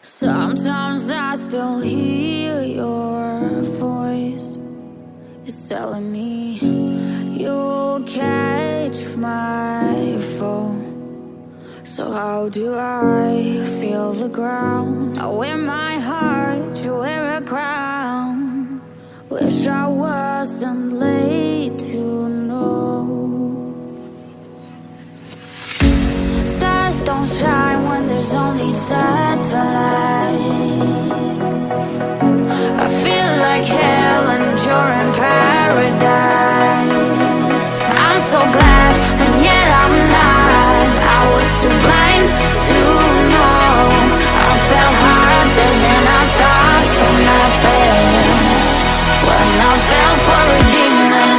Sometimes I still hear your voice. It's telling me you'll catch my fall. So how do I feel the ground? I wear my heart, you wear a crown. Wish I wasn't late to know. Stars don't shine when there's only satellites. I feel like hell and you're in paradise. I'm so glad and yet I'm not. I was too blind to know. I fell harder than I thought when I fell for a demon.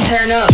Turn up.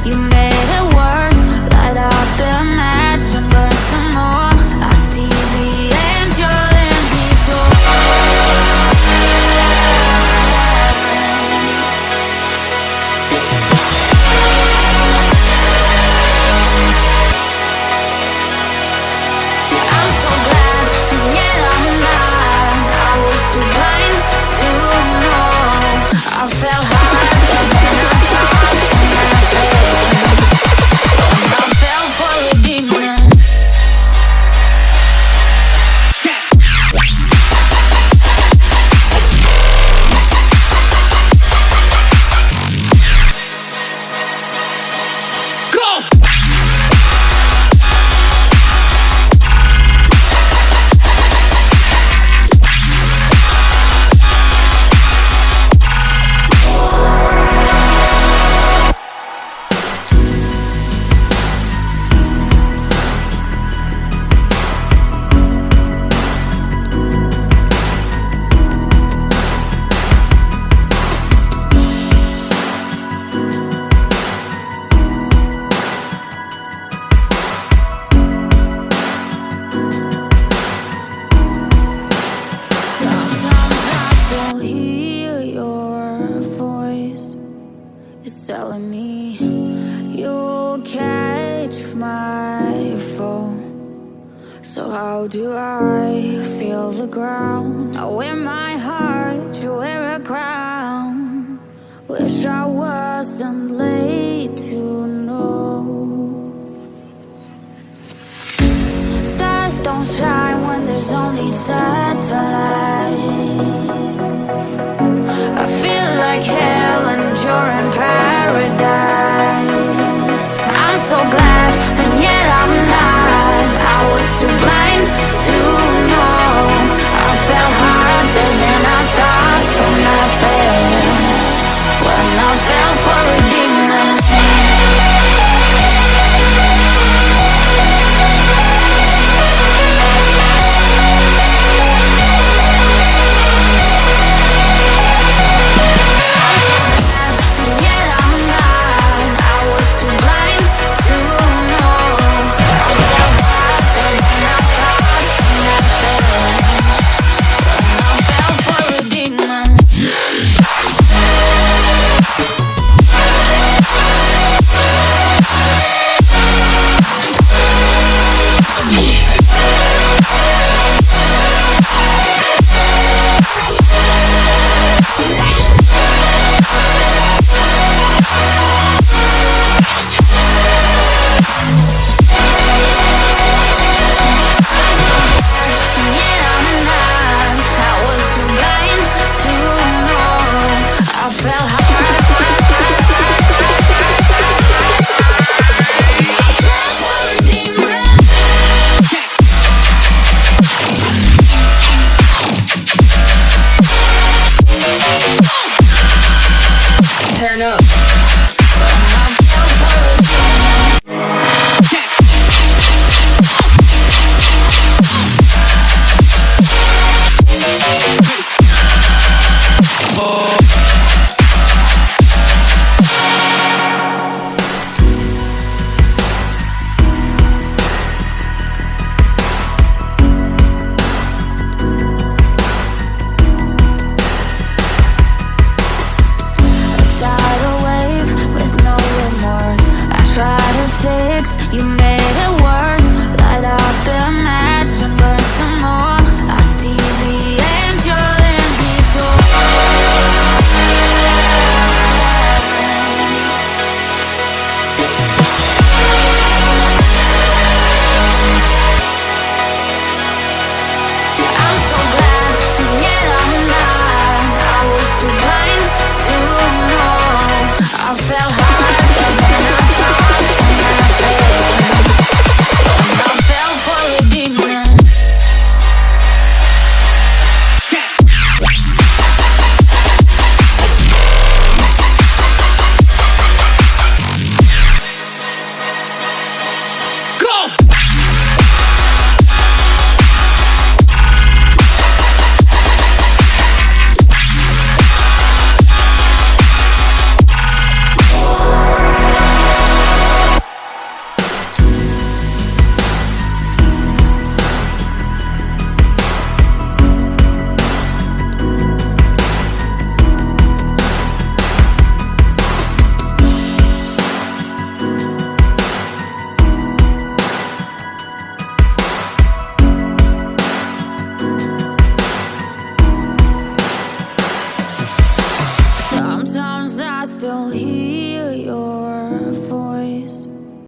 You made it worse. Light up the match and burn some more. I see the angel in his eyes. I'm so glad and yet I'm not. I was too blind to know. I fell harder than I thought when I fell for a demon. It's telling me you'll catch my fall. So how do I feel the ground? I wear my heart, you wear a crown. Wish I wasn't late to know. Stars don't shine when there's only satellites. I feel like hell and you're in paradise. I'm so glad and yet I'm not. I was too blind to know. I fell harder than I thought when I fell for a demon. I felt